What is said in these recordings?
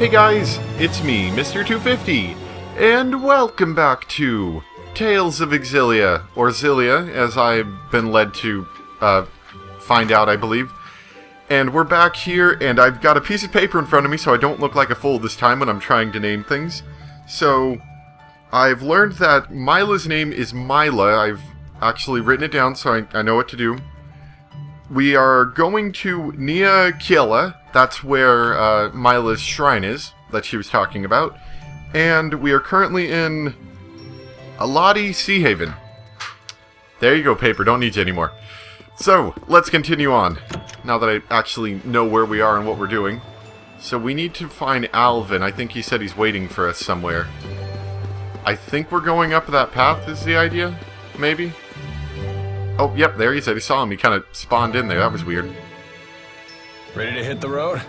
Hey guys, it's me, Mr. 250, and welcome back to Tales of Xillia, or Xillia, as I've been led to find out, I believe. And we're back here, and I've got a piece of paper in front of me so I don't look like a fool this time when I'm trying to name things. So, I've learned that Mila's name is Mila. I've actually written it down so I know what to do. We are going to Xillia. That's where Mila's shrine is, that she was talking about. And we are currently in Aladi Sea Haven. There you go, paper. Don't need you anymore. So, let's continue on, now that I actually know where we are and what we're doing. So we need to find Alvin. I think he said he's waiting for us somewhere. I think we're going up that path is the idea, maybe? Oh, yep, there he said he saw him. He kind of spawned in there. That was weird. Ready to hit the road?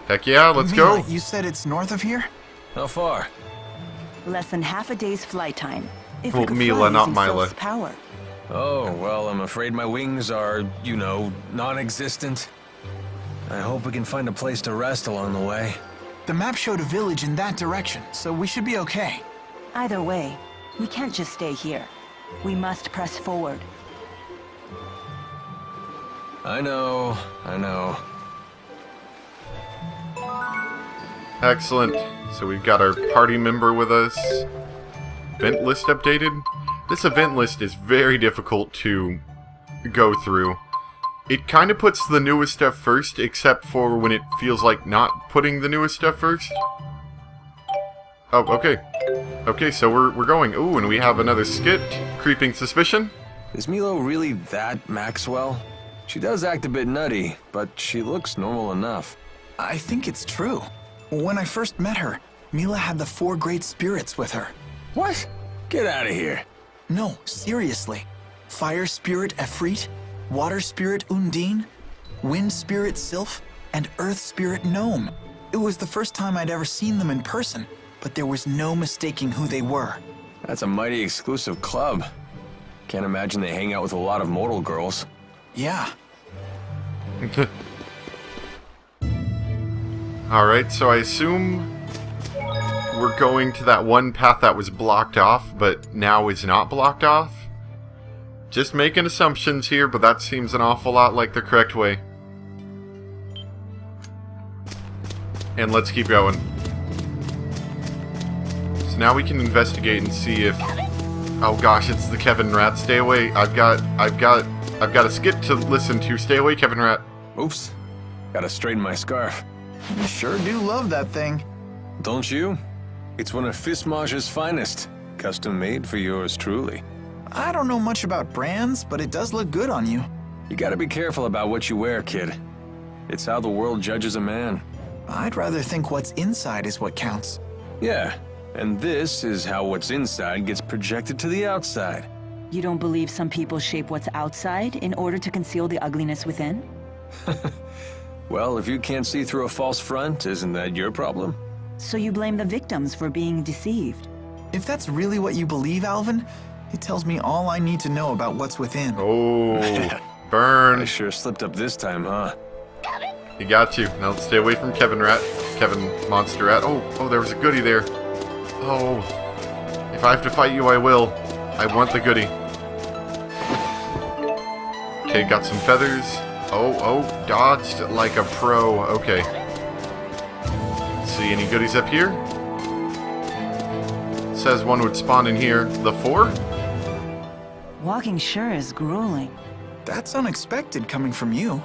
Heck yeah, let's Mila, go. You said it's north of here? How far? Less than half a day's flight time. If Well, we could Mila, fly not using Mila. Sylph's power. Oh, well, I'm afraid my wings are, you know, non-existent. I hope we can find a place to rest along the way. The map showed a village in that direction, so we should be okay. Either way, we can't just stay here. We must press forward. I know. Excellent. So we've got our party member with us. Event list updated. This event list is very difficult to go through. It kind of puts the newest stuff first, except for when it feels like not putting the newest stuff first. Oh, okay. Okay, so we're going. Ooh, and we have another skit. Creeping Suspicion. Is Mila really that Maxwell? She does act a bit nutty, but she looks normal enough. I think it's true. When I first met her, Mila had the 4 great spirits with her. What? Get out of here. No, seriously. Fire spirit Ifrit, water spirit Undine, wind spirit Sylph, and earth spirit Gnome. It was the first time I'd ever seen them in person, but there was no mistaking who they were. That's a mighty exclusive club. Can't imagine they hang out with a lot of mortal girls. Yeah. Alright, so I assume we're going to that one path that was blocked off, but now is not blocked off. Just making assumptions here, but that seems an awful lot like the correct way. And let's keep going. So now we can investigate and see if... Oh gosh, it's the Kevin Rat. Stay away. I've got a skit to listen to. Stay away, Kevin Rat. Oops. Gotta straighten my scarf. You sure do love that thing. Don't you? It's one of Fismage's finest. Custom made for yours truly. I don't know much about brands, but it does look good on you. You gotta be careful about what you wear, kid. It's how the world judges a man. I'd rather think what's inside is what counts. Yeah, and this is how what's inside gets projected to the outside. You don't believe some people shape what's outside in order to conceal the ugliness within? Well, if you can't see through a false front, isn't that your problem? So you blame the victims for being deceived? If that's really what you believe, Alvin, it tells me all I need to know about what's within. Oh, burn. I sure slipped up this time, huh? He got you. Now stay away from Kevin Rat. Kevin Monster Rat. Oh, there was a goodie there. Oh, if I have to fight you, I will. I want the goodie. Okay, got some feathers. Oh, dodged like a pro. Okay. See any goodies up here? Says one would spawn in here. The 4? Walking sure is grueling. That's unexpected coming from you.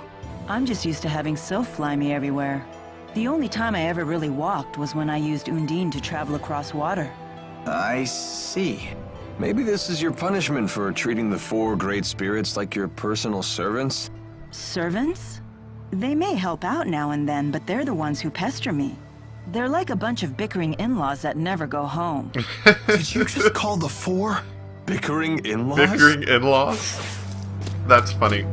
I'm just used to having Sylph fly me everywhere. The only time I ever really walked was when I used Undine to travel across water. I see. Maybe this is your punishment for treating the 4 great spirits like your personal servants? Servants? They may help out now and then, but they're the ones who pester me. They're like a bunch of bickering in-laws that never go home. Did you just call the 4? Bickering in-laws? Bickering in-laws? That's funny.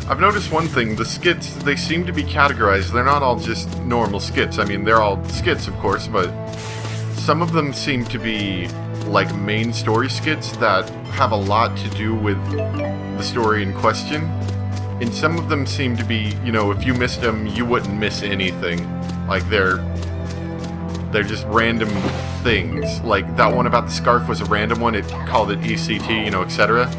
I've noticed one thing. The skits, they seem to be categorized. They're not all just normal skits. I mean, they're all skits, of course, but some of them seem to be like main story skits that have a lot to do with the story in question. And some of them seem to be, you know, if you missed them, you wouldn't miss anything. Like, they're They're just random things. Like, that one about the scarf was a random one. It called it ECT, you know, etc.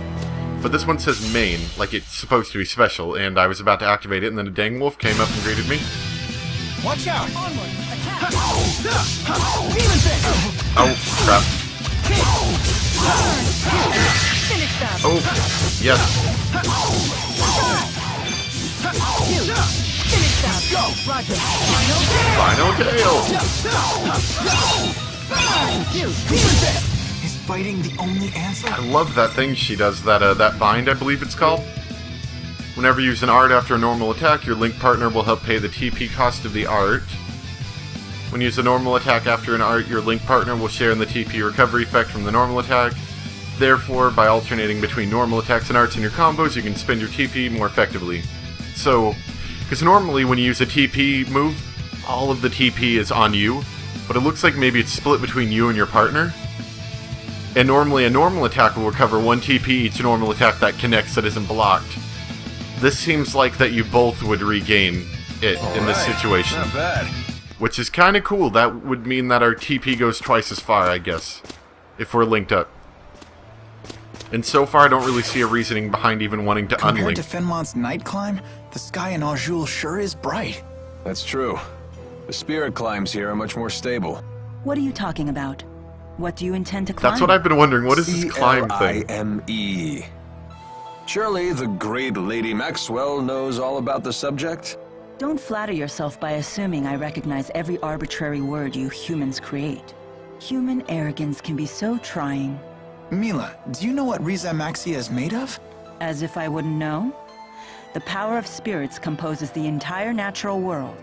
But this one says main, like it's supposed to be special, and I was about to activate it, and then a dang wolf came up and greeted me. Watch out! Onward! Attack! Demon fist! Oh, crap. Finish them! Oh, yes. Finish them! Go! Roger! Final tail! Demon fist! Is fighting the only answer? I love that thing she does, that bind, I believe it's called. Whenever you use an art after a normal attack, your link partner will help pay the TP cost of the art. When you use a normal attack after an art, your link partner will share in the TP recovery effect from the normal attack. Therefore, by alternating between normal attacks and arts in your combos, you can spend your TP more effectively. So, because normally when you use a TP move, all of the TP is on you, but it looks like maybe it's split between you and your partner. And normally a normal attack will recover 1 TP each normal attack that connects that isn't blocked. This seems like that you both would regain it in this situation. Not bad. Which is kind of cool. That would mean that our TP goes twice as far, I guess. If we're linked up. And so far I don't really see a reasoning behind even wanting to Compared unlink. to Fenmont's night climb, the sky in Azul sure is bright. That's true. The spirit climbs here are much more stable. What are you talking about? What do you intend to climb? That's what I've been wondering. What is this climb thing? CLIME. Surely the great Lady Maxwell knows all about the subject? Don't flatter yourself by assuming I recognize every arbitrary word you humans create. Human arrogance can be so trying. Mila, do you know what Riza Maxia is made of? As if I wouldn't know? The power of spirits composes the entire natural world.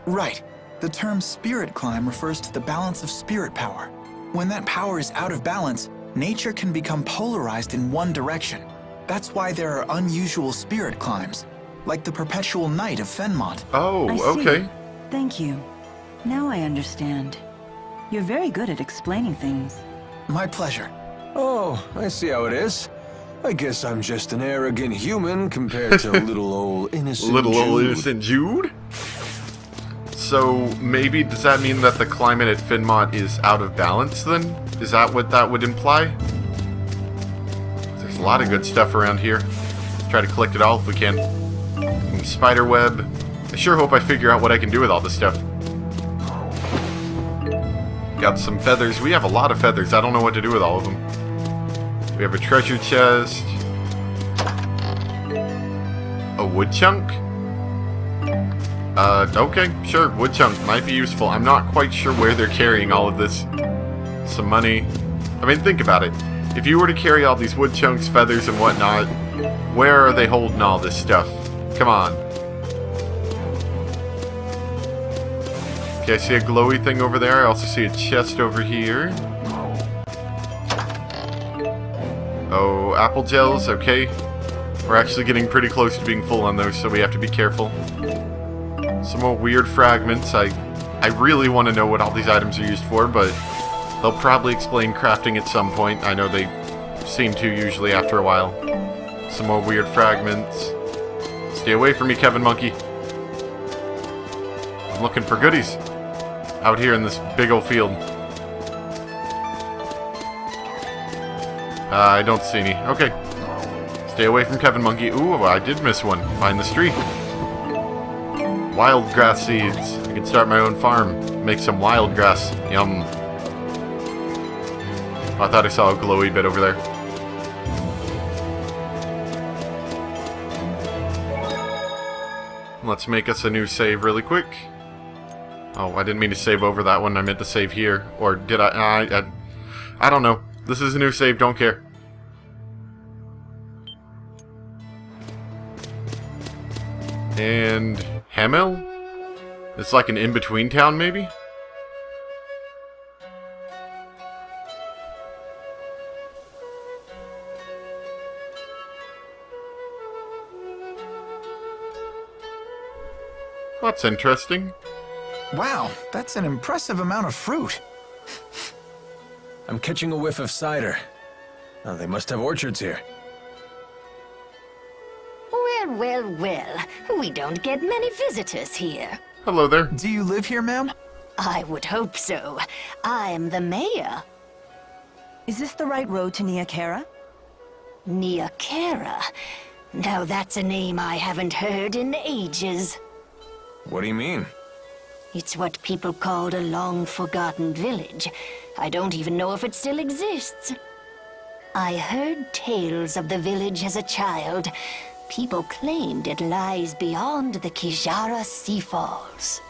Right. The term spirit climb refers to the balance of spirit power. When that power is out of balance, nature can become polarized in one direction. That's why there are unusual spirit climbs, like the perpetual night of Fenmont. Oh, I see. okay. Thank you. Now I understand. You're very good at explaining things. My pleasure. Oh, I see how it is. I guess I'm just an arrogant human compared to little old innocent Little old Jude. innocent Jude? So, maybe does that mean that the climate at Fenmont is out of balance then? Is that what that would imply? There's a lot of good stuff around here. Let's try to collect it all if we can. Spider web. I sure hope I figure out what I can do with all this stuff. Got some feathers. We have a lot of feathers. I don't know what to do with all of them. We have a treasure chest. A wood chunk? Okay, sure, wood chunk might be useful. I'm not quite sure where they're carrying all of this. Some money. I mean, think about it. If you were to carry all these wood chunks, feathers, and whatnot, where are they holding all this stuff? Come on. Okay, I see a glowy thing over there. I also see a chest over here. Oh, apple gels, okay. We're actually getting pretty close to being full on those, so we have to be careful. Some more weird fragments. I really want to know what all these items are used for, but they'll probably explain crafting at some point. I know they seem to usually after a while. Some more weird fragments. Stay away from me, Kevin Monkey. I'm looking for goodies out here in this big old field. I don't see any. Okay. Stay away from Kevin Monkey. Ooh, I did miss one. Behind this tree. Wild grass seeds. I can start my own farm. Make some wild grass. Yum. Oh, I thought I saw a glowy bit over there. Let's make us a new save really quick. Oh, I didn't mean to save over that one. I meant to save here. Or did I? I don't know. This is a new save. Don't care. And Hamill? It's like an in-between town, maybe? That's interesting. Wow, that's an impressive amount of fruit. I'm catching a whiff of cider. Oh, they must have orchards here. Well, well, well. We don't get many visitors here. Hello there. Do you live here, ma'am? I would hope so. I'm the mayor. Is this the right road to Niakara? Niakara? Now that's a name I haven't heard in ages. What do you mean? It's what people called a long-forgotten village. I don't even know if it still exists. I heard tales of the village as a child. People claimed it lies beyond the Kijara Sea Falls.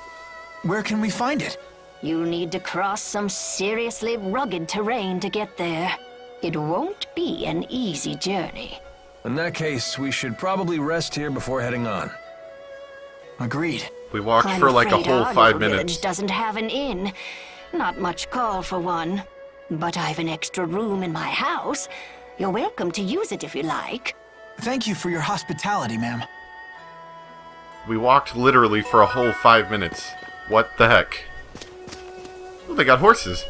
Where can we find it? You'll need to cross some seriously rugged terrain to get there. It won't be an easy journey. In that case, we should probably rest here before heading on. Agreed. We walked I'm for like a afraid whole our 5 little minutes. village doesn't have an inn. Not much call for one. But I've an extra room in my house. You're welcome to use it if you like. Thank you for your hospitality, ma'am. We walked literally for a whole 5 minutes. What the heck? Oh, they got horses.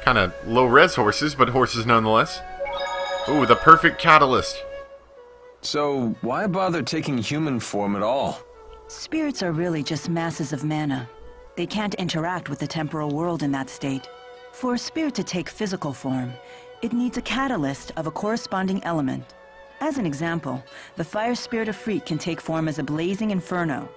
Kind of low-res horses, but horses nonetheless. Ooh, the perfect catalyst. So, why bother taking human form at all? Spirits are really just masses of mana. They can't interact with the temporal world in that state. For a spirit to take physical form, it needs a catalyst of a corresponding element. As an example, the fire spirit Ifrit can take form as a blazing inferno.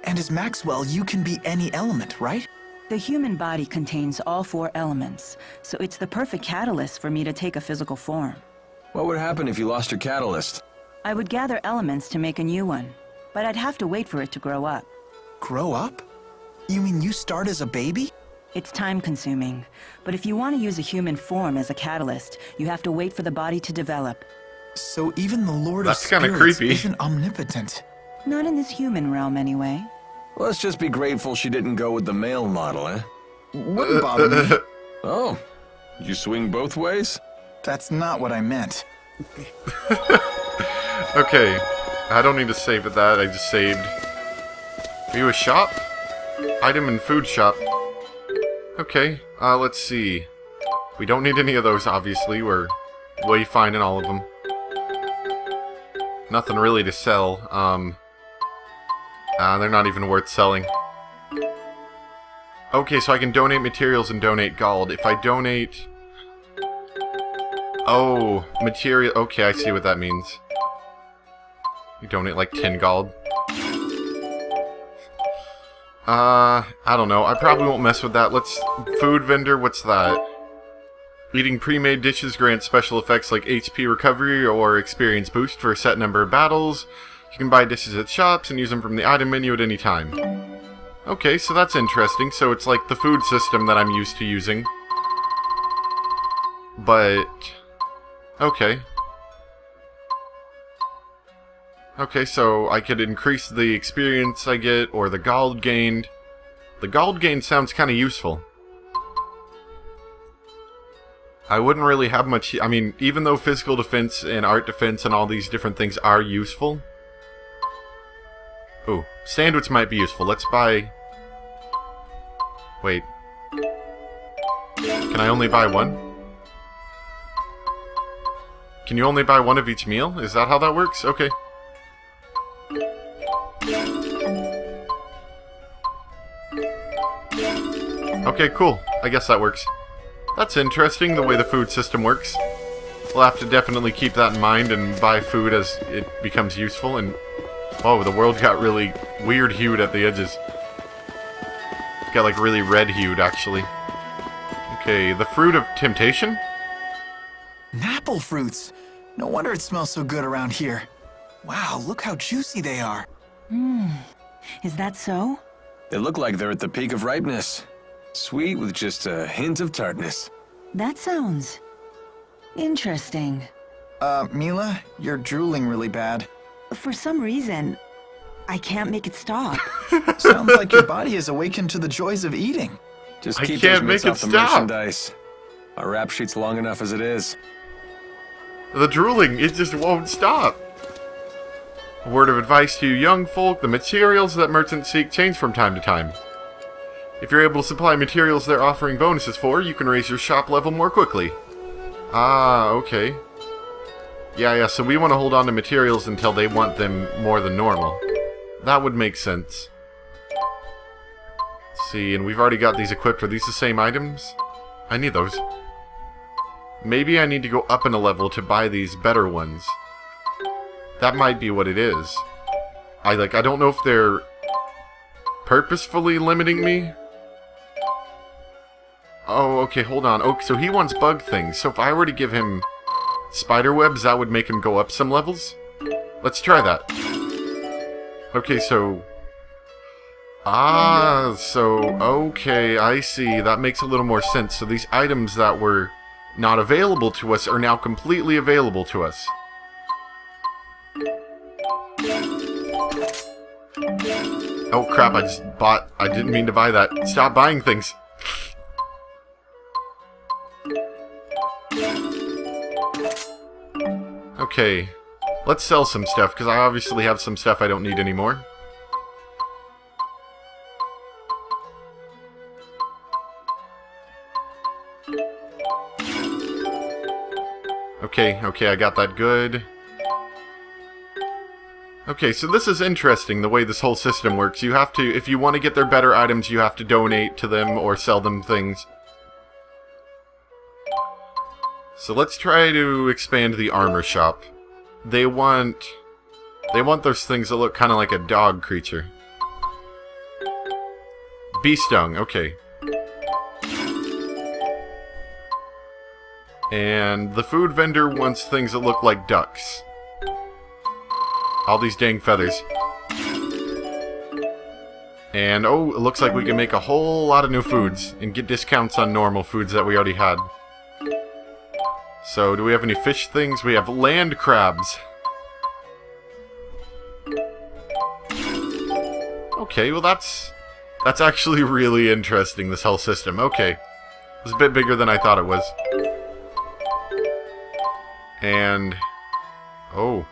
And as Maxwell, you can be any element, right? The human body contains all 4 elements, so it's the perfect catalyst for me to take a physical form. What would happen if you lost your catalyst? I would gather elements to make a new one, but I'd have to wait for it to grow up. Grow up? You mean you start as a baby? It's time-consuming, but if you want to use a human form as a catalyst, you have to wait for the body to develop. So even the Lord That's of kinda Spirits creepy. isn't omnipotent. Not in this human realm, anyway. Let's just be grateful she didn't go with the male model, eh? Wouldn't bother me. Oh, you swing both ways? That's not what I meant. Okay, I don't need to save at that, I just saved. Are you a shop? Item and food shop. Okay, let's see. We don't need any of those, obviously. We're way fine in all of them. Nothing really to sell. They're not even worth selling. Okay, so I can donate materials and donate gold. If I donate... Oh, material... Okay, I see what that means. You donate like 10 gold. I don't know. I probably won't mess with that. Let's... Food vendor, what's that? Eating pre-made dishes grants special effects like HP recovery or experience boost for a set number of battles. You can buy dishes at shops and use them from the item menu at any time. Okay, so that's interesting. So it's like the food system that I'm used to using. But... Okay. Okay, so I could increase the experience I get, or the gold gained. The gold gained sounds kind of useful. I wouldn't really have much... I mean, even though physical defense and art defense and all these different things are useful... Ooh, sandwich might be useful. Let's buy... Wait. Can I only buy one? Can you only buy one of each meal? Is that how that works? Okay. Okay, cool. I guess that works. That's interesting, the way the food system works. We'll have to definitely keep that in mind and buy food as it becomes useful. And whoa, the world got really weird hued at the edges. Got like really red hued, actually. Okay, the fruit of temptation? Apple fruits. No wonder it smells so good around here. Wow, look how juicy they are. Is that so? They look like they're at the peak of ripeness. Sweet with just a hint of tartness. That sounds... interesting. Mila, you're drooling really bad. For some reason, I can't make it stop. Sounds like your body is awakened to the joys of eating. Just I keep can't those mitts make it off the stop. merchandise. Our rap sheet's long enough as it is. The drooling, it just won't stop. A word of advice to you young folk, the materials that merchants seek change from time to time. If you're able to supply materials they're offering bonuses for, you can raise your shop level more quickly. Ah, okay. Yeah, so we want to hold on to materials until they want them more than normal. That would make sense. See, and we've already got these equipped. Are these the same items? I need those. Maybe I need to go up in a level to buy these better ones. That might be what it is. I don't know if they're purposefully limiting me. Oh, okay, hold on. Oh, so he wants bug things. So if I were to give him spider webs, that would make him go up some levels? Let's try that. Okay, so... okay, I see. That makes a little more sense. So these items that were not available to us are now completely available to us. Oh crap, I didn't mean to buy that. Stop buying things. Okay, let's sell some stuff, because I obviously have some stuff I don't need anymore. Okay, I got that good. Okay, so this is interesting, the way this whole system works. You have to, if you want to get their better items, you have to donate to them or sell them things. So let's try to expand the armor shop. They want those things that look kind of like a dog creature. Bee stung, okay. And the food vendor wants things that look like ducks. All these dang feathers. And, oh, it looks like we can make a whole lot of new foods and get discounts on normal foods that we already had. So, do we have any fish things? We have land crabs. Okay, well that's actually really interesting, this whole system. Okay. It was a bit bigger than I thought it was. And... oh.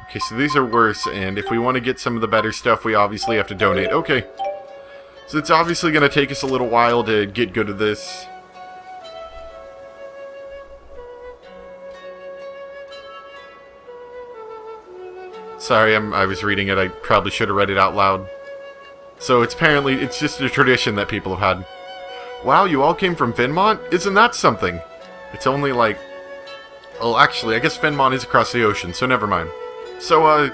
Okay, so these are worse, and if we want to get some of the better stuff, we obviously have to donate. Okay. So it's obviously going to take us a little while to get good at this. Sorry, I was reading it. I probably should have read it out loud. So it's just a tradition that people have had. Wow, you all came from Finmont? Isn't that something? It's only like... well, actually, I guess Finmont is across the ocean, so never mind. So,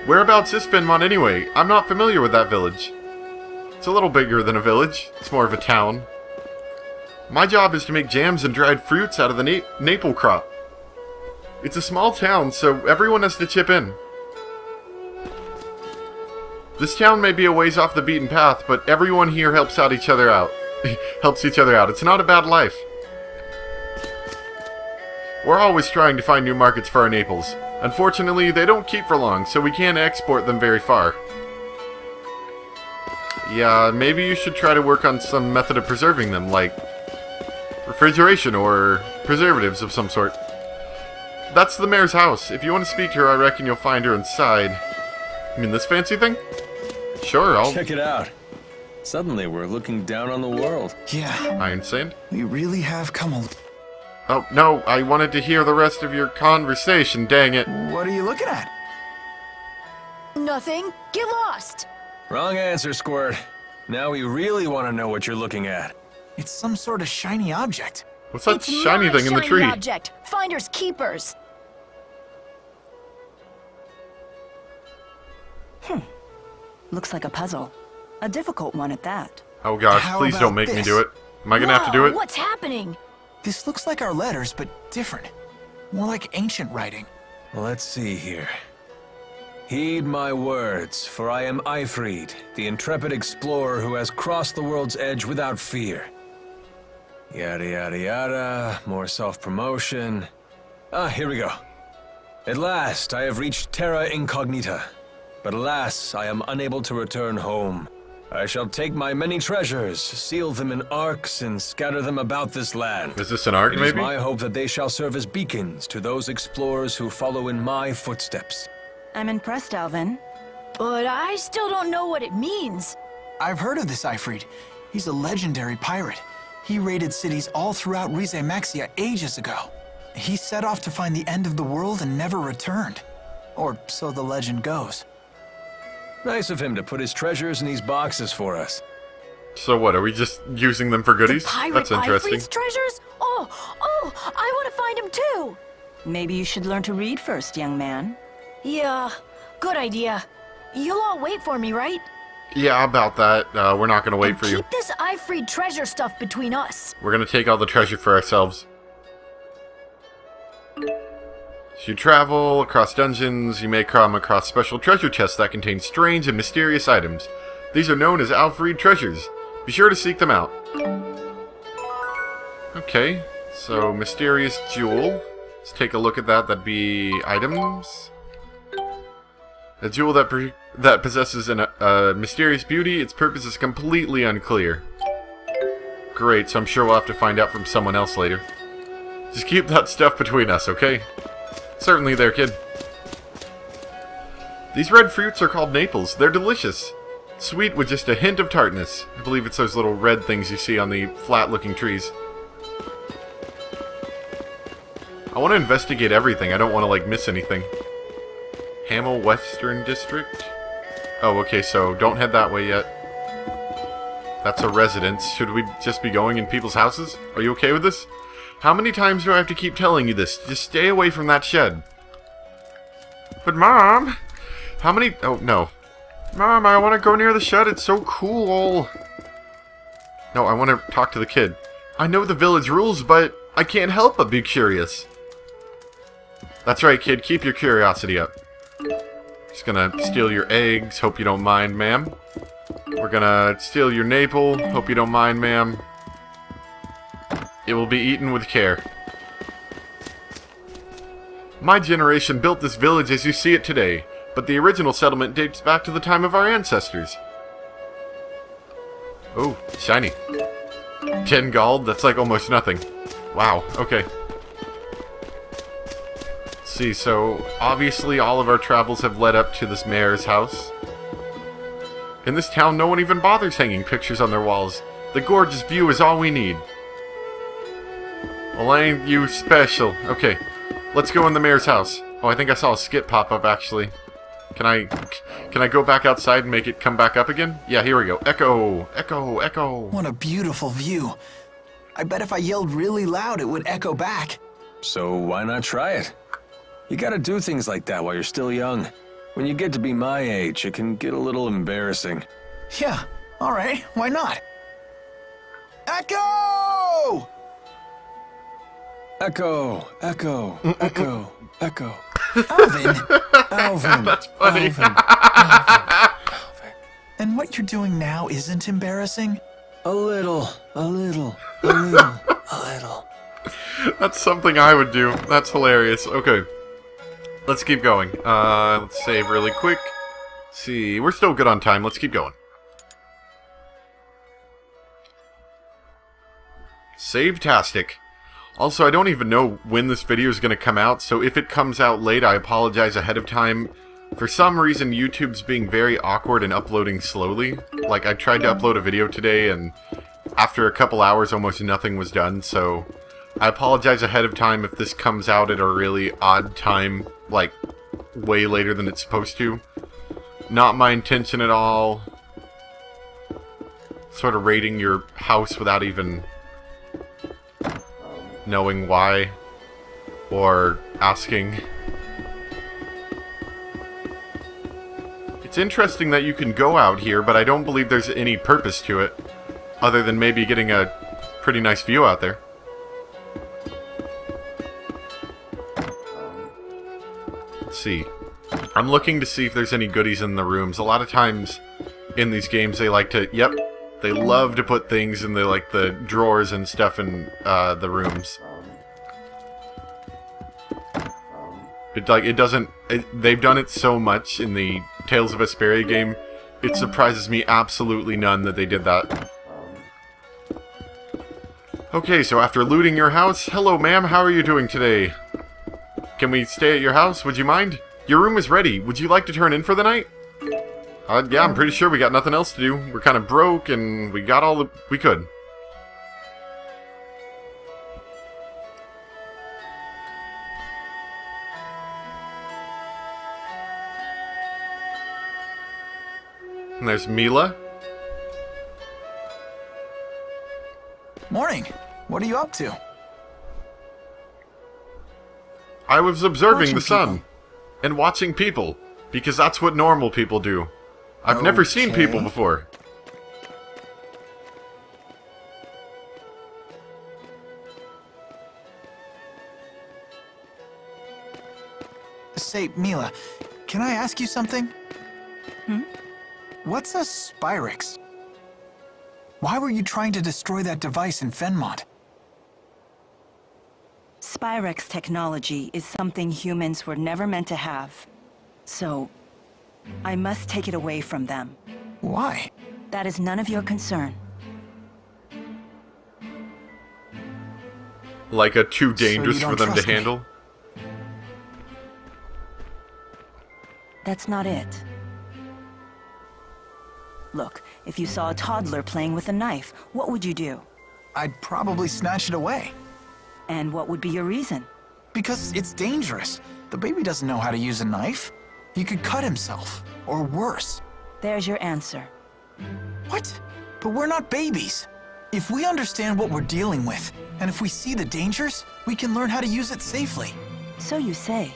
whereabouts is Finmont anyway? I'm not familiar with that village. It's a little bigger than a village. It's more of a town. My job is to make jams and dried fruits out of the maple crop. It's a small town, so everyone has to chip in. This town may be a ways off the beaten path, but everyone here helps each other out. It's not a bad life. We're always trying to find new markets for our maples. Unfortunately, they don't keep for long, so we can't export them very far. Yeah, maybe you should try to work on some method of preserving them, like refrigeration or preservatives of some sort. That's the mayor's house. If you want to speak to her, I reckon you'll find her inside. You mean this fancy thing? Sure, I'll... check it out. Suddenly, we're looking down on the world. Yeah. Iron Sand? We really have come a... oh, no, I wanted to hear the rest of your conversation, dang it. What are you looking at? Nothing. Get lost. Wrong answer, Squirt. Now we really want to know what you're looking at. It's some sort of shiny object. What's that It's shiny my thing in the shiny tree? object. Finders keepers. Looks like a puzzle. A difficult one at that. Oh gosh, How please about don't make me this? do it. Am I gonna have to do Whoa, it? What's happening? This looks like our letters, but different. More like ancient writing. Let's see here. Heed my words, for I am Ifrit, the intrepid explorer who has crossed the world's edge without fear. Yada yada yada, more self-promotion. Here we go. At last, I have reached Terra Incognita. But alas, I am unable to return home. I shall take my many treasures, seal them in arcs, and scatter them about this land. Is this an arc, It is maybe? my hope that they shall serve as beacons to those explorers who follow in my footsteps. I'm impressed, Alvin. But I still don't know what it means. I've heard of this Ifrit. He's a legendary pirate. He raided cities all throughout Rize Maxia ages ago. He set off to find the end of the world and never returned. Or so the legend goes. Nice of him to put his treasures in these boxes for us. So what, are we just using them for goodies? Pirate That's interesting. Ifrit's treasures? Oh, I want to find him too. Maybe you should learn to read first, young man. Yeah, good idea. You'll all wait for me, right? Yeah, about that. We're not going to wait And for you. keep this Ifrit treasure stuff between us. We're going to take all the treasure for ourselves. As you travel across dungeons, you may come across special treasure chests that contain strange and mysterious items. These are known as Ifrit treasures. Be sure to seek them out. Okay, so mysterious jewel. Let's take a look at that. That'd be items. A jewel that possesses a mysterious beauty. Its purpose is completely unclear. Great, so I'm sure we'll have to find out from someone else later. Just keep that stuff between us, okay? Certainly there, kid. These red fruits are called naples. They're delicious. Sweet with just a hint of tartness. I believe it's those little red things you see on the flat-looking trees. I want to investigate everything. I don't want to, like, miss anything. Hamill Western District? Oh, okay, so don't head that way yet. That's a residence. Should we just be going in people's houses? Are you okay with this? How many times do I have to keep telling you this? Just stay away from that shed. But Mom! How many... Oh, no. Mom, I want to go near the shed. It's so cool. No, I want to talk to the kid. I know the village rules, but I can't help but be curious. That's right, kid. Keep your curiosity up. Just gonna steal your eggs. Hope you don't mind, ma'am. We're gonna steal your naple. Hope you don't mind, ma'am. It will be eaten with care. My generation built this village as you see it today, but the original settlement dates back to the time of our ancestors. Oh, shiny. 10 gold? That's like almost nothing. Wow, okay. Let's see, so obviously all of our travels have led up to this mayor's house. In this town, no one even bothers hanging pictures on their walls. The gorgeous view is all we need. Well, ain't you special. Okay, let's go in the mayor's house. Oh, I think I saw a skip pop up, actually. Can I go back outside and make it come back up again? Yeah, here we go. Echo! Echo! Echo! What a beautiful view. I bet if I yelled really loud, it would echo back. So why not try it? You gotta do things like that while you're still young. When you get to be my age, it can get a little embarrassing. Yeah, alright, why not? Echo! Echo! Echo! Echo! Echo! Alvin! Alvin! That's funny. Alvin! Alvin! And what you're doing now isn't embarrassing? A little, a little, a little, a little. That's something I would do. That's hilarious. Okay. Let's keep going. Let's save really quick. Let's see, we're still good on time. Let's keep going. Save-tastic. Also, I don't even know when this video is going to come out, so if it comes out late, I apologize ahead of time. For some reason, YouTube's being very awkward and uploading slowly. Like, I tried to upload a video today, and after a couple hours, almost nothing was done, so I apologize ahead of time if this comes out at a really odd time, like, way later than it's supposed to. Not my intention at all. Sort of raiding your house without even knowing why, or asking. It's interesting that you can go out here, but I don't believe there's any purpose to it, other than maybe getting a pretty nice view out there. Let's see. I'm looking to see if there's any goodies in the rooms. A lot of times in these games they like to, yep, they love to put things in the, like, the drawers and stuff in the rooms. They've done it so much in the Tales of Vesperia game, it surprises me absolutely none that they did that. Okay, so after looting your house, hello ma'am, how are you doing today? Can we stay at your house? Would you mind? Your room is ready. Would you like to turn in for the night? Yeah, I'm pretty sure we got nothing else to do. We're kind of broke, and we got all that we could. And there's Mila. Morning. What are you up to? I was observing Watching the sun people. and watching people, because that's what normal people do. I've never seen Okay. people before. Say, Mila, can I ask you something? Hmm? What's a Spyrix? Why were you trying to destroy that device in Fenmont? Spyrex technology is something humans were never meant to have. So, I must take it away from them. Why? That is none of your concern. Like a too you dangerous for don't them to trust me? handle. That's not it. Look, if you saw a toddler playing with a knife, what would you do? I'd probably snatch it away. And what would be your reason? Because it's dangerous. The baby doesn't know how to use a knife. He could cut himself, or worse. There's your answer. What? But we're not babies. If we understand what we're dealing with, and if we see the dangers, we can learn how to use it safely. So you say.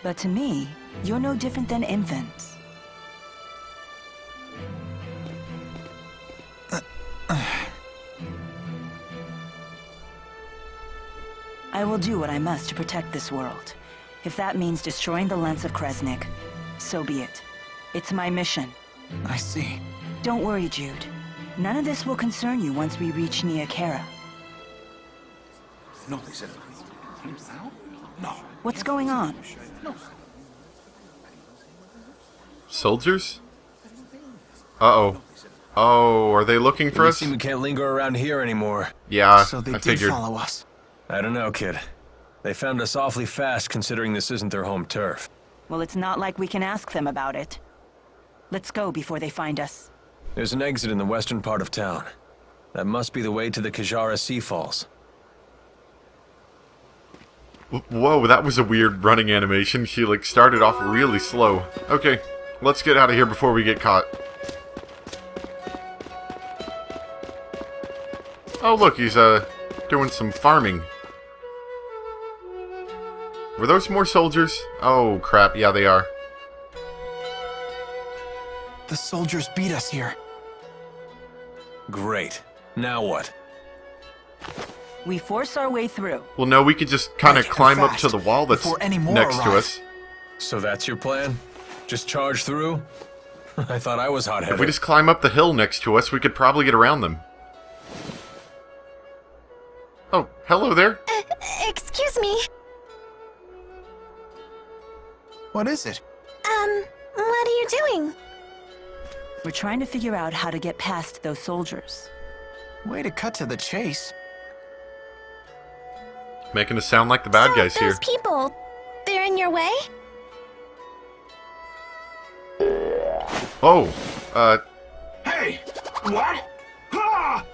But to me, you're no different than infants. I will do what I must to protect this world. If that means destroying the lens of Kresnik, so be it. It's my mission. I see. Don't worry, Jude. None of this will concern you once we reach Nia Kara. No, they said. No. What's going on? Soldiers? Uh-oh. Oh, are they looking for You us? seem we can't linger around here anymore. Yeah, So they I did figured. follow us. I don't know, kid. They found us awfully fast considering this isn't their home turf. Well, it's not like we can ask them about it. Let's go before they find us. There's an exit in the western part of town. That must be the way to the Kajara Sea Falls. Whoa, that was a weird running animation. She, like, started off really slow. Okay, let's get out of here before we get caught. Oh, look, he's, doing some farming. Were those more soldiers? Oh, crap, yeah, they are. The soldiers beat us here. Great. Now what? We force our way through. Well, no, we could just kind of Right, climb up fast, to the wall that's before any more next to arrive. us. So that's your plan? Just charge through? I thought I was hot-headed. If we just climb up the hill next to us, we could probably get around them. Oh, hello there. Excuse me. What is it? What are you doing? We're trying to figure out how to get past those soldiers. Way to cut to the chase. Making us sound like the bad guys here. Those people, they're in your way? Oh, Hey! What? Ah!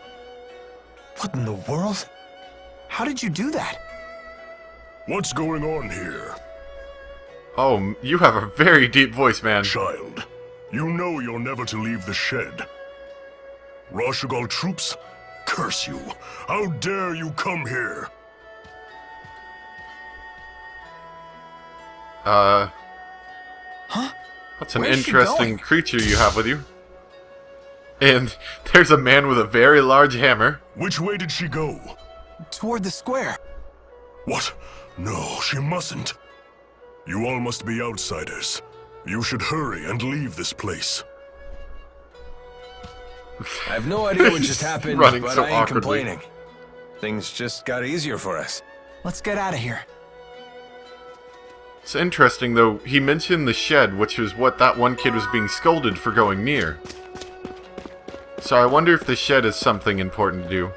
What in the world? How did you do that? What's going on here? oh, you have a very deep voice, man. Child, you know you're never to leave the shed. Rashugal troops, curse you. How dare you come here? Huh? That's an Where's she interesting going? creature you have with you. And there's a man with a very large hammer. Which way did she go? Toward the square. What? No, she mustn't. You all must be outsiders. You should hurry and leave this place. I have no idea what just happened, Running but so I ain't awkwardly. complaining. Things just got easier for us. Let's get out of here. It's interesting, though, he mentioned the shed, which was what that one kid was being scolded for going near. So I wonder if the shed is something important to do.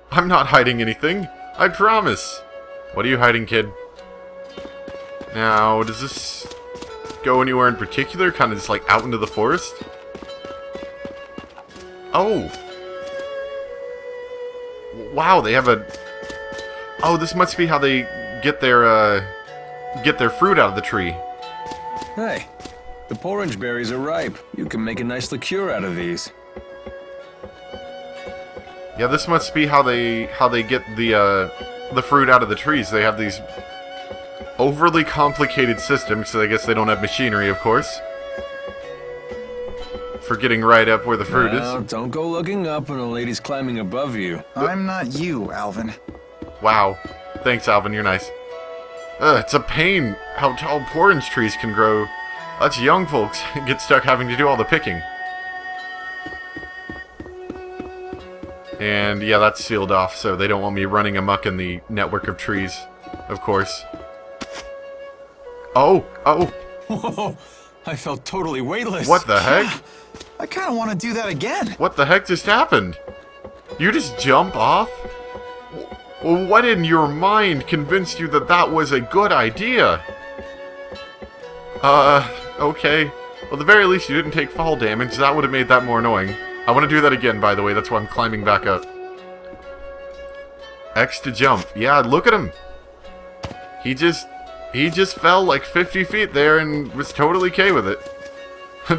I'm not hiding anything, I promise. What are you hiding, kid? Now, does this go anywhere in particular? Kind of just like out into the forest? Oh! Wow, they have a... Oh, this must be how they get their fruit out of the tree. Hey, the porridge berries are ripe. You can make a nice liqueur out of these. Yeah, this must be how they get the fruit out of the trees. They have these overly complicated systems, so I guess they don't have machinery, of course. For getting right up where the fruit is. Don't go looking up when a lady's climbing above you. I'm not you, Alvin. Wow. Thanks, Alvin, you're nice. It's a pain how tall orange trees can grow. Us young folks get stuck having to do all the picking. And yeah, that's sealed off, so they don't want me running amok in the network of trees, of course. Oh! Whoa! I felt totally weightless. What the heck? I kind of want to do that again. What the heck just happened? You just jump off? Well, what in your mind convinced you that that was a good idea? Okay. Well, at the very least, you didn't take fall damage. That would have made that more annoying. I want to do that again, by the way. That's why I'm climbing back up. X to jump. Yeah, look at him. He just fell like 50 feet there and was totally okay with it.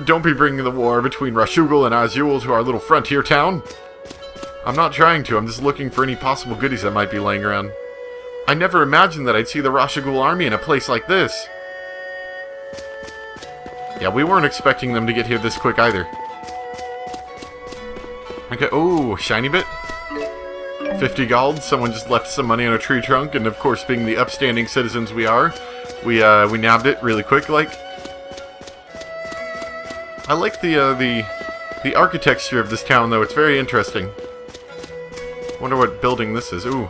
Don't be bringing the war between Rashugal and Azul to our little frontier town. I'm not trying to. I'm just looking for any possible goodies that might be laying around. I never imagined that I'd see the Rashugal army in a place like this. Yeah, we weren't expecting them to get here this quick either. Okay, oh, shiny bit. 50 gold. Someone just left some money on a tree trunk, and of course, being the upstanding citizens we are, we nabbed it really quick, like. I like the architecture of this town, though. It's very interesting. Wonder what building this is. Ooh.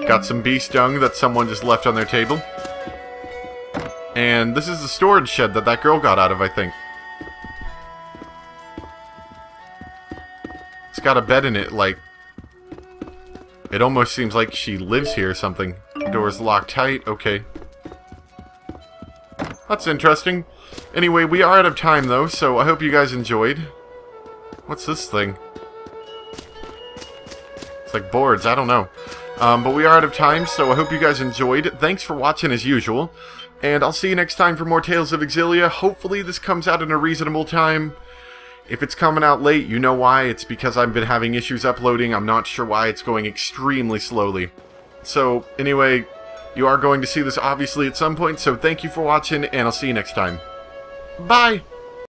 Got some bee stung that someone just left on their table. And this is the storage shed that girl got out of, I think. It's got a bed in it, like... It almost seems like she lives here or something. Door's locked tight. Okay. That's interesting. Anyway, we are out of time, though, so I hope you guys enjoyed. What's this thing? It's like boards. I don't know. But we are out of time, so I hope you guys enjoyed. Thanks for watching, as usual. And I'll see you next time for more Tales of Xillia. Hopefully this comes out in a reasonable time. If it's coming out late, you know why. It's because I've been having issues uploading. I'm not sure why. It's going extremely slowly. So, anyway, you are going to see this obviously at some point, so thank you for watching, and I'll see you next time. Bye!